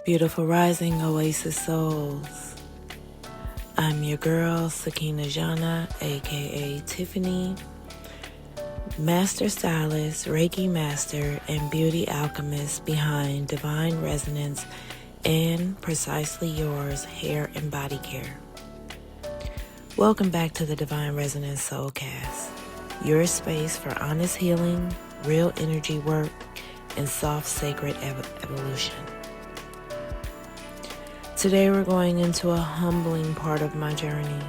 Beautiful rising oasis souls. I'm your girl, Sakinah, aka Tiffany, master stylist, Reiki master, and beauty alchemist behind Divine Resonance and Precisely Yours hair and body care. Welcome back to the Divine Resonance SoulCast, your space for honest healing, real energy work, and soft sacred evolution. Today we're going into a humbling part of my journey,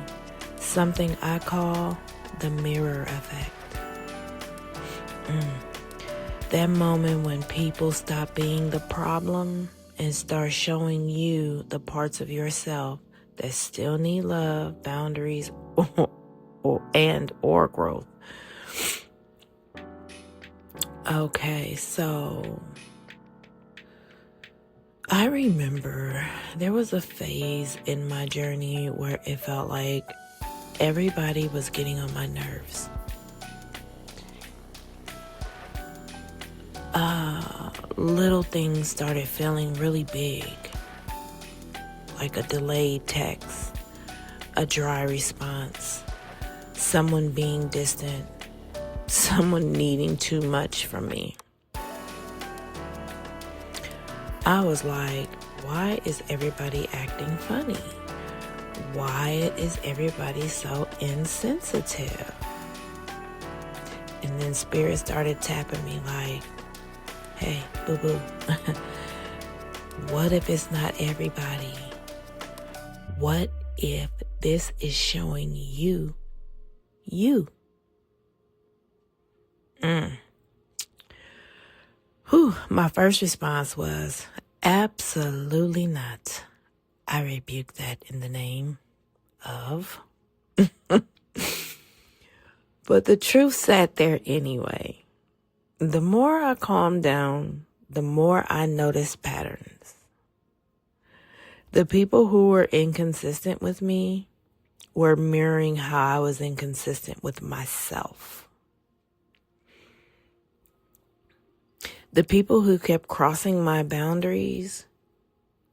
something I call the mirror effect. That moment when people stop being the problem and start showing you the parts of yourself that still need love, boundaries, or growth. Okay, so I remember there was a phase in my journey where it felt like everybody was getting on my nerves. Little things started feeling really big, like a delayed text, a dry response, someone being distant, someone needing too much from me. I was like, why is everybody acting funny? Why is everybody so insensitive? And then spirit started tapping me like, hey, boo-boo, what if it's not everybody? What if this is showing you? My first response was, absolutely not. I rebuke that in the name of. But the truth sat there anyway. The more I calmed down, the more I noticed patterns. The people who were inconsistent with me were mirroring how I was inconsistent with myself. The people who kept crossing my boundaries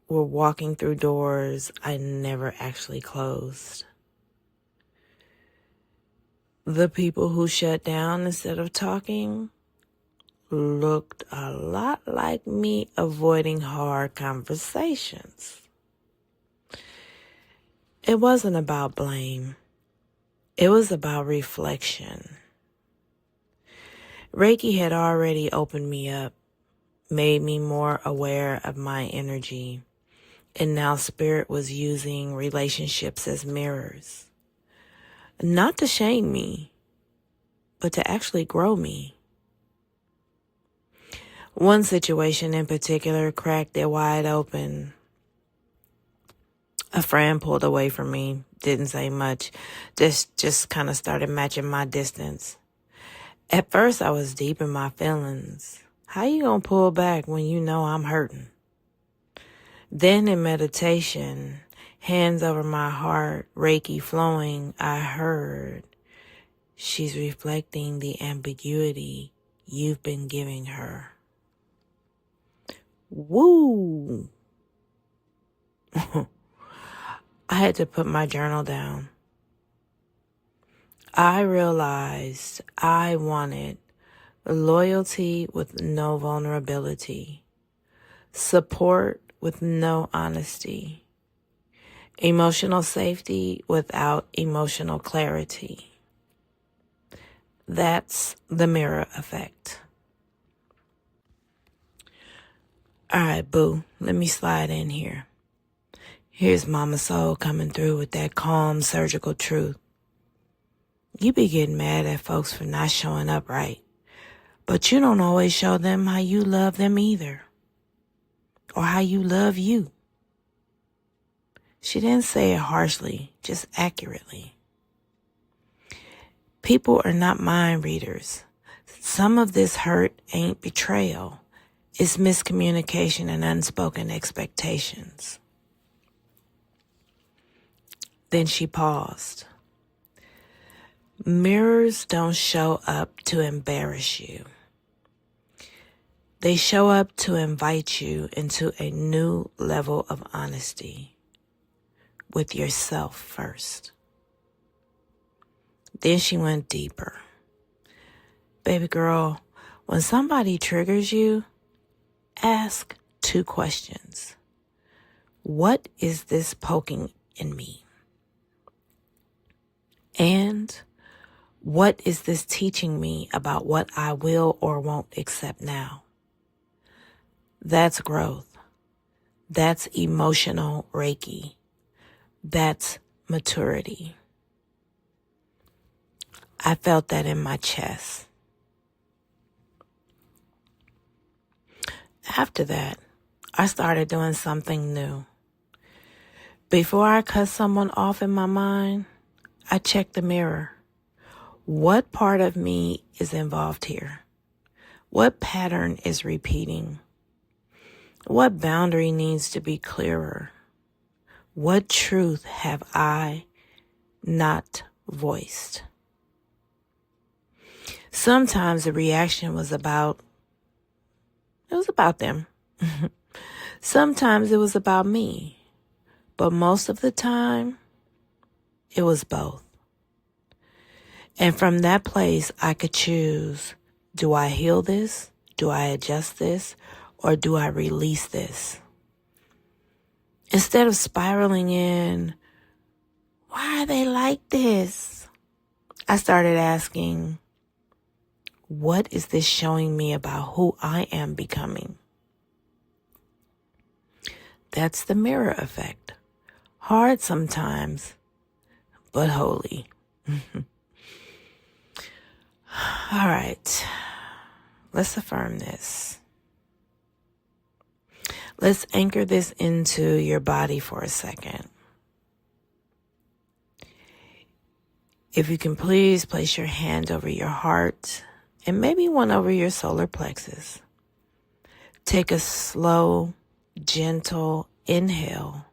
were walking through doors I never actually closed. The people who shut down instead of talking looked a lot like me avoiding hard conversations. It wasn't about blame. It was about reflection. Reiki had already opened me up, made me more aware of my energy, and now Spirit was using relationships as mirrors. Not to shame me, but to actually grow me. One situation in particular cracked it wide open. A friend pulled away from me, didn't say much, just kind of started matching my distance. At first, I was deep in my feelings. How you gonna pull back when you know I'm hurting? Then in meditation, hands over my heart, Reiki flowing, I heard, she's reflecting the ambiguity you've been giving her. Woo! I had to put my journal down. I realized I wanted loyalty with no vulnerability, support with no honesty, emotional safety without emotional clarity. That's the mirror effect. All right, boo, let me slide in here. Here's Mama Soul coming through with that calm, surgical truth. You be getting mad at folks for not showing up right, but you don't always show them how you love them either, or how you love you. She didn't say it harshly, just accurately. People are not mind readers. Some of this hurt ain't betrayal. It's miscommunication and unspoken expectations. Then she paused. Mirrors don't show up to embarrass you. They show up to invite you into a new level of honesty with yourself first. Then she went deeper. Baby girl, when somebody triggers you, ask 2 questions. What is this poking in me? And what is this teaching me about what I will or won't accept now? That's growth. That's emotional Reiki. That's maturity. I felt that in my chest. After that, I started doing something new. Before I cut someone off in my mind, I checked the mirror. What part of me is involved here? What pattern is repeating? What boundary needs to be clearer? What truth have I not voiced? Sometimes the reaction was about them. Sometimes it was about me. But most of the time, it was both. And from that place, I could choose, do I heal this? Do I adjust this? Or do I release this? Instead of spiraling in, why are they like this? I started asking, what is this showing me about who I am becoming? That's the mirror effect. Hard sometimes, but holy. All right, let's affirm this. Let's anchor this into your body for a second. If you can please place your hand over your heart and maybe one over your solar plexus. Take a slow, gentle inhale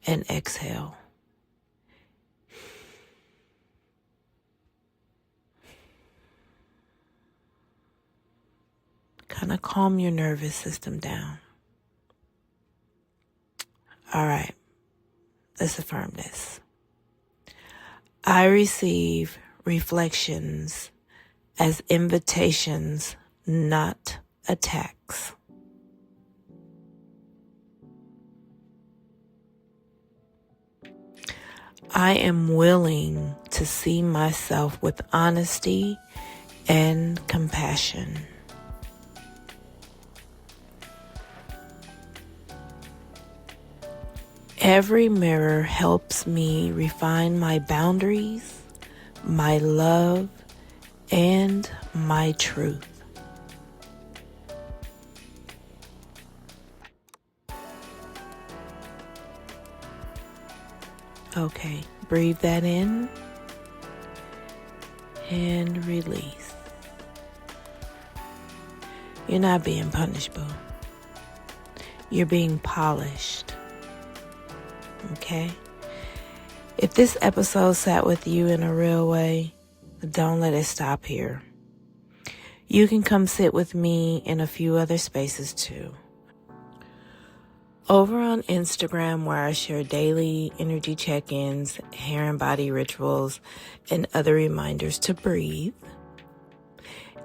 and exhale. Kind of calm your nervous system down. All right, let's affirm this. I receive reflections as invitations, not attacks. I am willing to see myself with honesty and compassion. Every mirror helps me refine my boundaries, my love, and my truth. Okay, breathe that in and release. You're not being punished, boo. You're being polished. Okay? If this episode sat with you in a real way, don't let it stop here. You can come sit with me in a few other spaces too. Over on Instagram, where I share daily energy check-ins, hair and body rituals, and other reminders to breathe.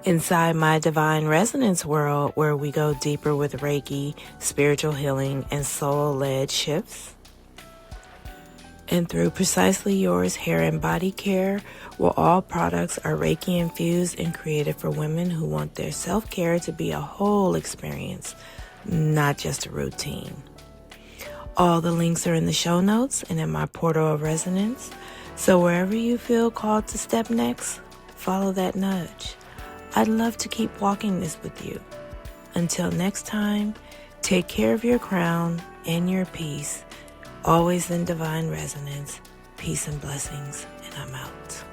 Inside my Divine Resonance world, where we go deeper with Reiki, spiritual healing, and soul-led shifts. And through Precisely Yours Hair and Body Care, where all products are Reiki-infused and created for women who want their self-care to be a whole experience, not just a routine. All the links are in the show notes and in my portal of resonance. So wherever you feel called to step next, follow that nudge. I'd love to keep walking this with you. Until next time, take care of your crown and your peace. Always in divine resonance. Peace and blessings, and I'm out.